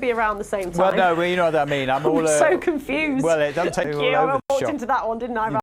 be around the same time. Well, no, you know what I mean. I'm all so confused. Well, it doesn't take Thank me you. all over I the walked shop. into that one, didn't I?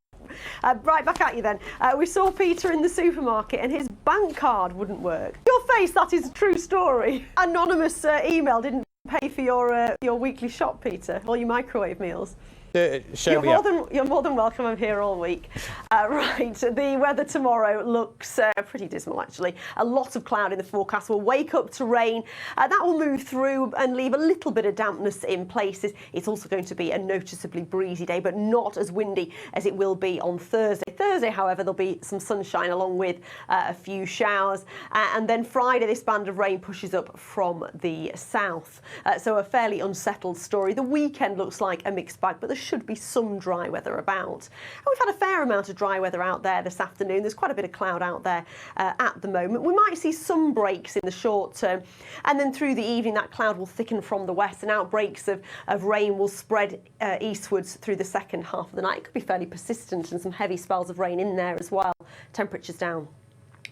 Right, back at you then. We saw Peter in the supermarket and his bank card wouldn't work. Your face, that is a true story. Anonymous email didn't pay for your weekly shop, Peter, all your microwave meals. You're more than welcome. I'm here all week. Right, the weather tomorrow looks pretty dismal actually. A lot of cloud in the forecast. We'll wake up to rain. That will move through and leave a little bit of dampness in places. It's also going to be a noticeably breezy day, but not as windy as it will be on Thursday. Thursday, however, there'll be some sunshine along with a few showers. And then Friday, this band of rain pushes up from the south. So a fairly unsettled story. The weekend looks like a mixed bag, but there should be some dry weather about. And we've had a fair amount of dry weather out there this afternoon. There's quite a bit of cloud out there at the moment. We might see some breaks in the short term, and then through the evening that cloud will thicken from the west and outbreaks of rain will spread eastwards through the second half of the night. It could be fairly persistent and some heavy spells of rain in there as well. Temperatures down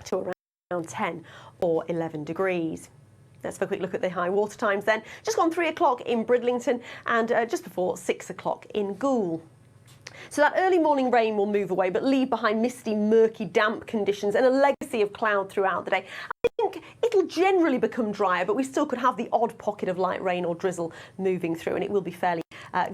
to around 10 or 11 degrees. Let's have a quick look at the high water times then. Just gone 3 o'clock in Bridlington and just before 6 o'clock in Goole. So that early morning rain will move away, but leave behind misty, murky, damp conditions and a legacy of cloud throughout the day. I think it'll generally become drier, but we still could have the odd pocket of light rain or drizzle moving through, and it will be fairly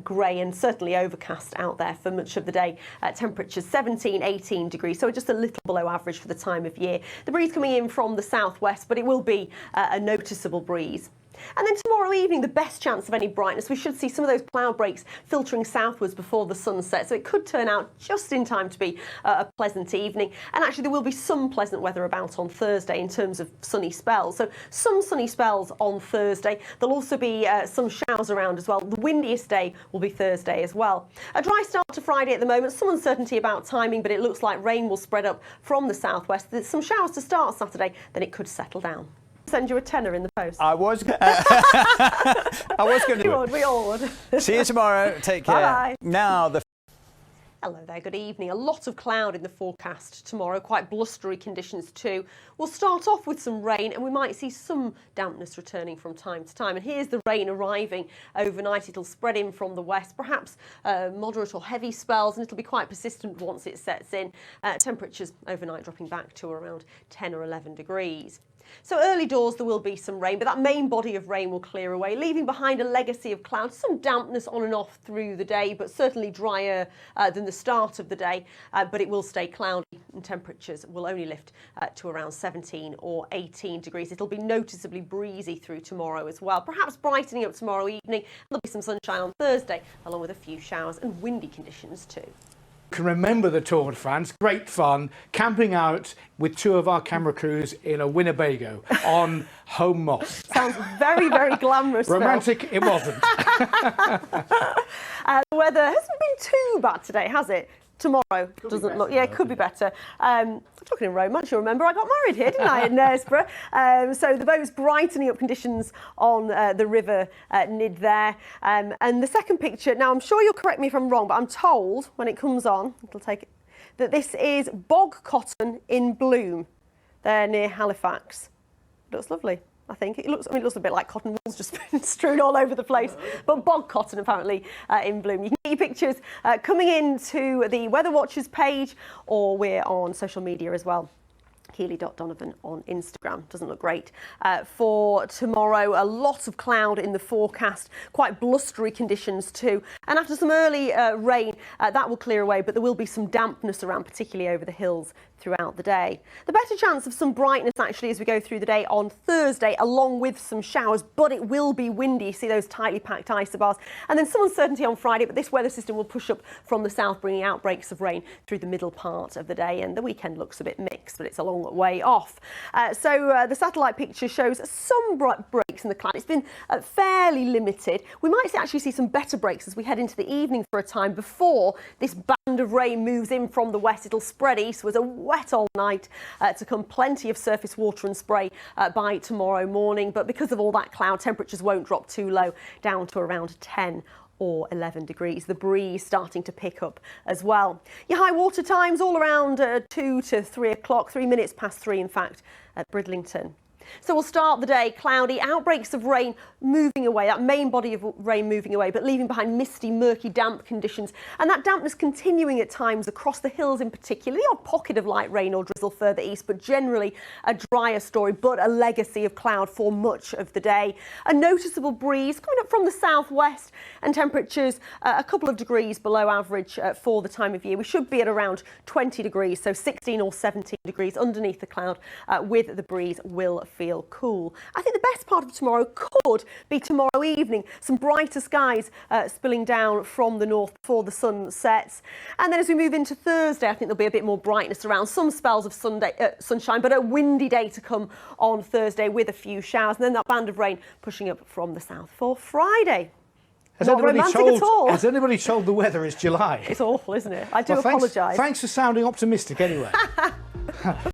grey and certainly overcast out there for much of the day. Temperatures 17, 18 degrees, so just a little below average for the time of year. The breeze coming in from the southwest, but it will be a noticeable breeze. And then tomorrow evening, the best chance of any brightness. We should see some of those cloud breaks filtering southwards before the sun sets, so it could turn out just in time to be a pleasant evening. And actually, there will be some pleasant weather about on Thursday in terms of sunny spells. So some sunny spells on Thursday. There'll also be some showers around as well. The windiest day will be Thursday as well. A dry start to Friday at the moment. Some uncertainty about timing, but it looks like rain will spread up from the southwest. There's some showers to start Saturday, then it could settle down. Send you a tenner in the post. I was going to. We all would. See you tomorrow. Take care. Bye. Now the. Hello there, good evening. A lot of cloud in the forecast tomorrow, quite blustery conditions too. We'll start off with some rain and we might see some dampness returning from time to time. And here's the rain arriving overnight. It'll spread in from the west, perhaps moderate or heavy spells, and it'll be quite persistent once it sets in. Temperatures overnight dropping back to around 10 or 11 degrees. So early doors there will be some rain, but that main body of rain will clear away, leaving behind a legacy of clouds, some dampness on and off through the day, but certainly drier than the start of the day, but it will stay cloudy and temperatures will only lift to around 17 or 18 degrees. It'll be noticeably breezy through tomorrow as well, perhaps brightening up tomorrow evening. There'll be some sunshine on Thursday, along with a few showers and windy conditions too. Can remember the Tour de France, great fun, camping out with two of our camera crews in a Winnebago on home moss. Sounds very, very glamorous. Romantic, it wasn't. The weather hasn't been too bad today, has it? Tomorrow doesn't look, yeah, it could be better. I'm talking in romance, you'll remember I got married here, didn't I, in Knaresborough? So the boat's brightening up conditions on the river Nid there. And the second picture, now I'm sure you'll correct me if I'm wrong, but I'm told when it comes on, it'll take it, that this is bog cotton in bloom there near Halifax. It looks lovely. I think it looks a bit like cotton wool's just been strewn all over the place, but bog cotton apparently in bloom. You can get your pictures coming into the Weather Watchers page, or we're on social media as well. Keeley.Donovan on Instagram. Doesn't look great for tomorrow. A lot of cloud in the forecast, quite blustery conditions too. And after some early rain, that will clear away, but there will be some dampness around, particularly over the hills throughout the day. The better chance of some brightness actually as we go through the day on Thursday, along with some showers, but it will be windy. See those tightly packed isobars. And then some uncertainty on Friday, but this weather system will push up from the south, bringing outbreaks of rain through the middle part of the day. And the weekend looks a bit mixed, but it's a long way off. So the satellite picture shows some bright breaks in the cloud. It's been fairly limited. We might actually see some better breaks as we head into the evening for a time before this band of rain moves in from the west. It'll spread eastwards, a wet all night to come, plenty of surface water and spray by tomorrow morning. But because of all that cloud, temperatures won't drop too low, down to around 10 or 11 degrees. The breeze starting to pick up as well. Your high water times all around 2 to 3 o'clock, 3 minutes past 3 in fact, at Bridlington. So we'll start the day cloudy, outbreaks of rain moving away, that main body of rain moving away, but leaving behind misty, murky, damp conditions. And that dampness continuing at times across the hills in particular. The odd pocket of light rain or drizzle further east, but generally a drier story, but a legacy of cloud for much of the day. A noticeable breeze coming up from the southwest and temperatures a couple of degrees below average for the time of year. We should be at around 20 degrees, so 16 or 17 degrees underneath the cloud with the breeze will feel cool. I think the best part of tomorrow could be tomorrow evening. Some brighter skies spilling down from the north before the sun sets. And then as we move into Thursday, I think there'll be a bit more brightness around, some spells of sunshine, but a windy day to come on Thursday with a few showers. And then that band of rain pushing up from the south for Friday. Not romantic at all. Has anybody told the weather it's July? It's awful, isn't it? I do Well, apologise. Thanks for sounding optimistic anyway.